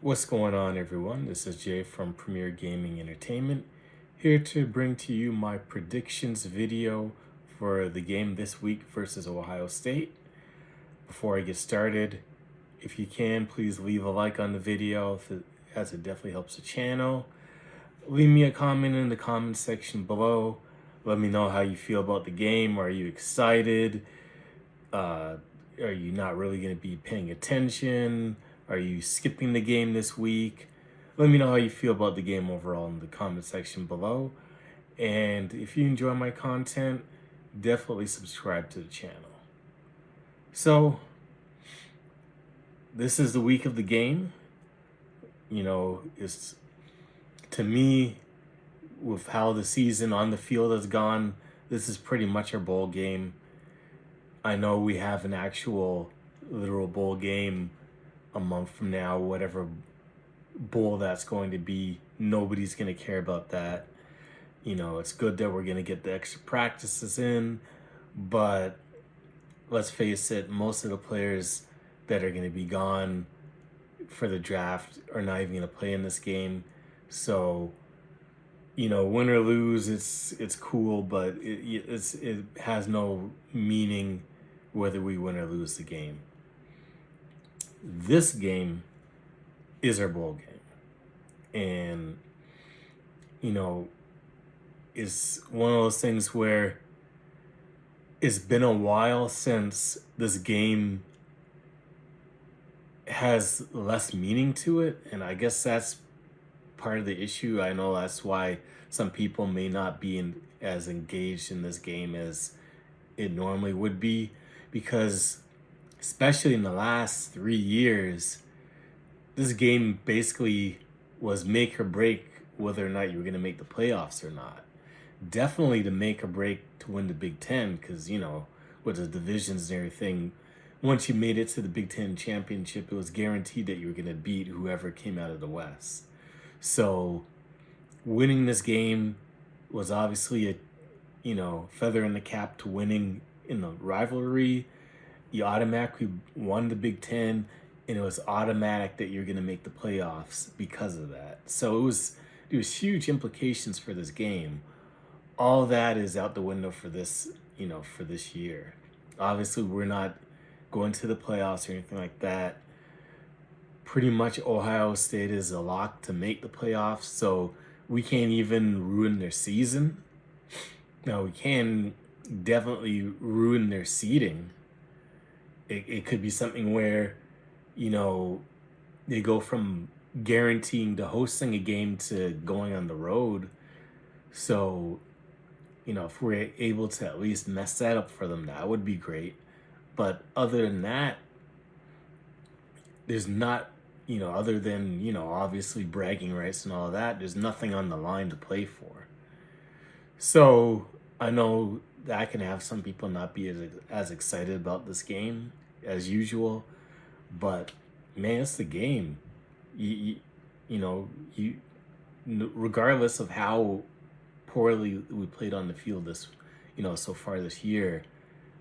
What's going on, everyone? This is Jay from Premier Gaming Entertainment, here to bring to you my predictions video for the game this week versus Ohio State. Before I get started, if you can, please leave a like on the video, as it definitely helps the channel. Leave me a comment in the comment section below. Let me know how you feel about the game. Are you excited? Are you not really going to be paying attention? Are you skipping the game this week? Let me know how you feel about the game overall in the comment section below. And if you enjoy my content, definitely subscribe to the channel. So, this is the week of the game. It's, to me, with how the season on the field has gone, this is pretty much our bowl game. I know we have an actual literal bowl game a month from now, whatever bowl that's going to be. Nobody's going to care about that. It's good that we're going to get the extra practices in, but let's face it, most of the players that are going to be gone for the draft are not even going to play in this game. So, win or lose, it's cool, but it has no meaning whether we win or lose the game. This game is our bowl game. And, it's one of those things where it's been a while since this game has less meaning to it. And I guess that's part of the issue. I know that's why some people may not be as engaged in this game as it normally would be, because especially in the last 3 years, this game basically was make or break whether or not you were going to make the playoffs or not. Definitely to make or break to win the Big Ten, because, with the divisions and everything, once you made it to the Big Ten championship, it was guaranteed that you were going to beat whoever came out of the West. So winning this game was obviously a, feather in the cap to winning in the rivalry. You automatically won the Big Ten, and it was automatic that you're going to make the playoffs because of that. So it was huge implications for this game. All that is out the window for this, for this year. Obviously, we're not going to the playoffs or anything like that. Pretty much Ohio State is a lock to make the playoffs, so we can't even ruin their season. Now, we can definitely ruin their seeding. It could be something where, they go from guaranteeing to hosting a game to going on the road. So, if we're able to at least mess that up for them, that would be great. But other than that, there's not, other than, obviously bragging rights and all of that, there's nothing on the line to play for. So I know that can have some people not be as excited about this game as usual, but man, it's the game. You regardless of how poorly we played on the field so far this year,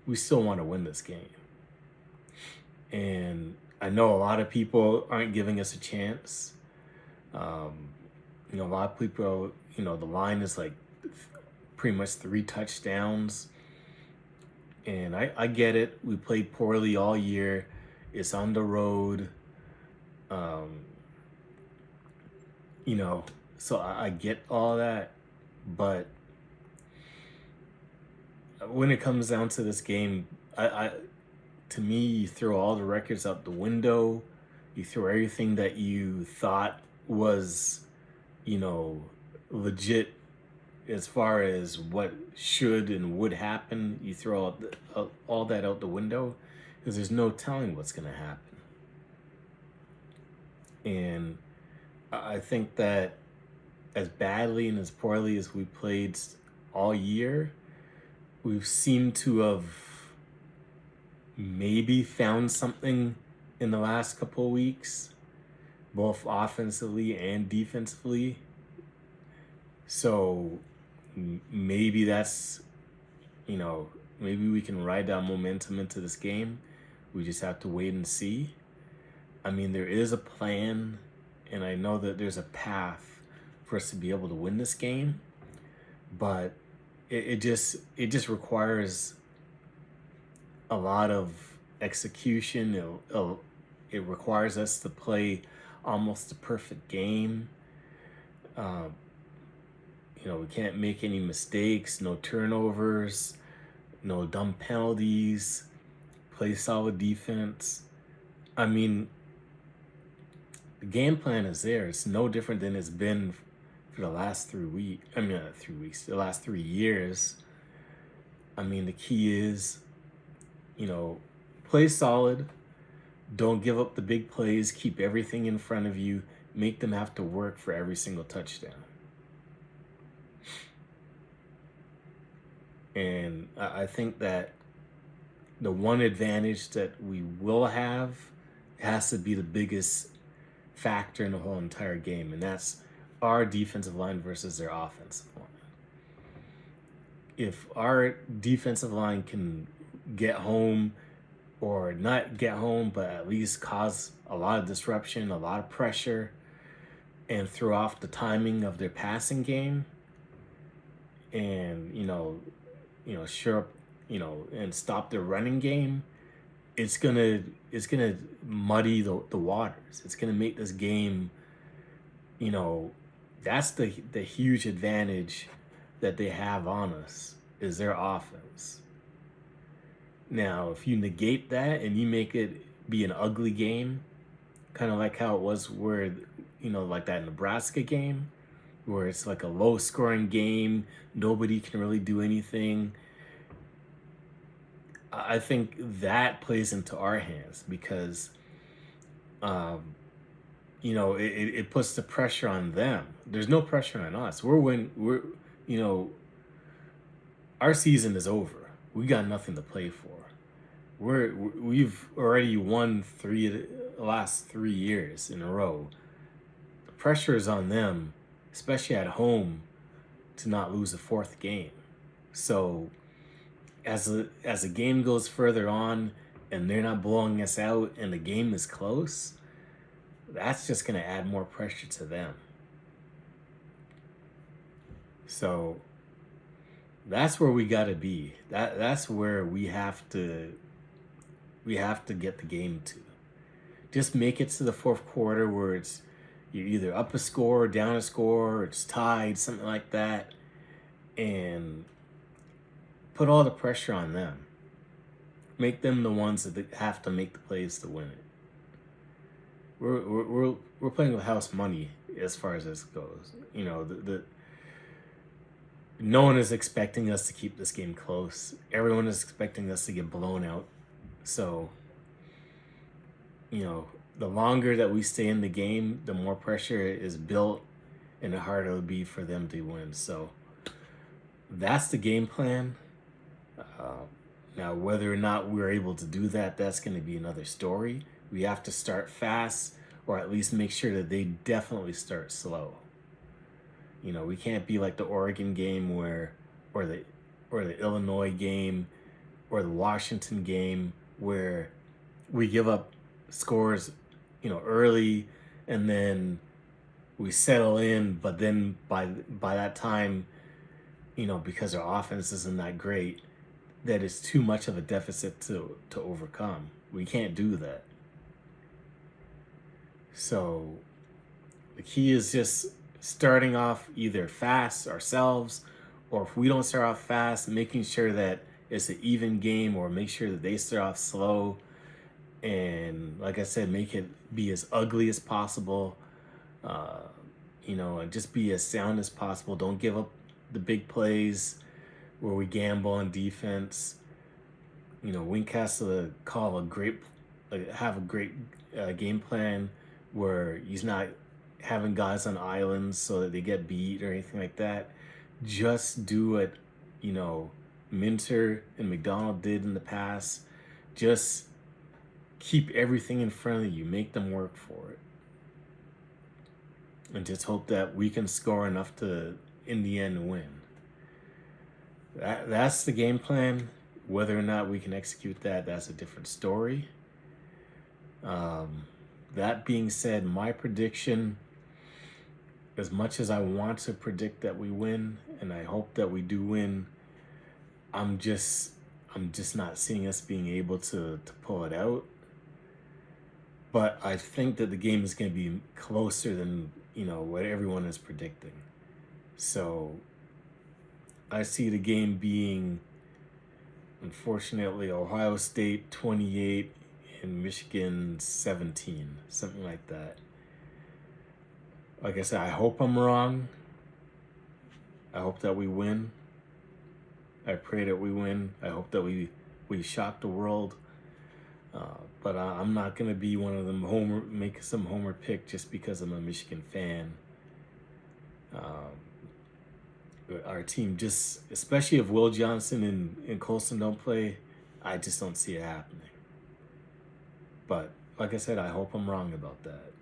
we still want to win this game. And I know a lot of people aren't giving us a chance. A lot of people, the line is like pretty much 3 touchdowns. And I get it. We played poorly all year. It's on the road. So I get all that. But when it comes down to this game, to me, you throw all the records out the window. You throw everything that you thought was, legit as far as what should and would happen. You throw all that out the window, because there's no telling what's going to happen. And I think that as badly and as poorly as we played all year, we've seemed to have maybe found something in the last couple of weeks, both offensively and defensively. So maybe that's, maybe we can ride that momentum into this game. We just have to wait and see. I mean, there is a plan and I know that there's a path for us to be able to win this game, but it just requires a lot of execution. It requires us to play almost a perfect game. Um, we can't make any mistakes, no turnovers, no dumb penalties, play solid defense. I mean, the game plan is there. It's no different than it's been for the last 3 weeks. I mean, not 3 weeks, the last 3 years. I mean, the key is, you know, play solid. Don't give up the big plays. Keep everything in front of you. Make them have to work for every single touchdown. And I think that the one advantage that we will have has to be the biggest factor in the whole entire game, and that's our defensive line versus their offensive line. If our defensive line can get home, or not get home, but at least cause a lot of disruption, a lot of pressure, and throw off the timing of their passing game, and sure up, and stop their running game, it's gonna muddy the waters. It's gonna make this game, you know, that's the huge advantage that they have on us is their offense. Now, if you negate that and you make it be an ugly game, kind of like how it was where, like that Nebraska game, where it's like a low scoring game, nobody can really do anything. I think that plays into our hands because, um, it puts the pressure on them. There's no pressure on us. You know, our season is over. We got nothing to play for. We've already won the last 3 years in a row. The pressure is on them, especially at home, to not lose a fourth game. So as the game goes further on and they're not blowing us out and the game is close, that's just going to add more pressure to them. So that's where we got to be. That's where we have to get the game to. Just make it to the fourth quarter where you're either up a score, down a score, or it's tied, something like that, and put all the pressure on them. Make them the ones that have to make the plays to win it. We're playing with house money as far as this goes. No one is expecting us to keep this game close. Everyone is expecting us to get blown out. So, the longer that we stay in the game, the more pressure is built and the harder it'll be for them to win. So that's the game plan. Uh, Now, whether or not we're able to do that, that's going to be another story. We have to start fast, or at least make sure that they definitely start slow. We can't be like the Oregon game or the Illinois game, or the Washington game where we give up scores, early, and then we settle in. But then by that time, because our offense isn't that great, that is too much of a deficit to overcome. We can't do that. So the key is just starting off either fast ourselves, or if we don't start off fast, making sure that it's an even game, or make sure that they start off slow. And like I said, make it be as ugly as possible, uh, and just be as sound as possible. Don't give up the big plays where we gamble on defense. Wink has to have a great game plan where he's not having guys on islands so that they get beat or anything like that. Just do what, Minter and McDonald did in the past. Just keep everything in front of you. Make them work for it. And just hope that we can score enough to, in the end, win. That's the game plan. Whether or not we can execute that, that's a different story. Um, that being said, my prediction, as much as I want to predict that we win, and I hope that we do win, I'm just I'm just not seeing us being able to pull it out. But I think that the game is going to be closer than, what everyone is predicting. So I see the game being, unfortunately, Ohio State 28 and Michigan 17, something like that. Like I said, I hope I'm wrong. I hope that we win. I pray that we win. I hope that we shock the world. But I'm not gonna be one of them make some homer pick just because I'm a Michigan fan. Our team just, especially if Will Johnson and Colson don't play, I just don't see it happening. But like I said, I hope I'm wrong about that.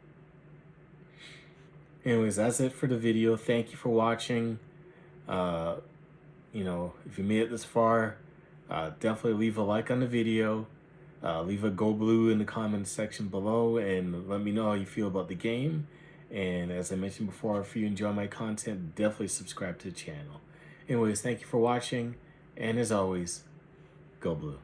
Anyways, that's it for the video. Thank you for watching. If you made it this far, definitely leave a like on the video. Leave a Go Blue in the comments section below and let me know how you feel about the game. And as I mentioned before, if you enjoy my content, definitely subscribe to the channel. Anyways, thank you for watching. And as always, Go Blue.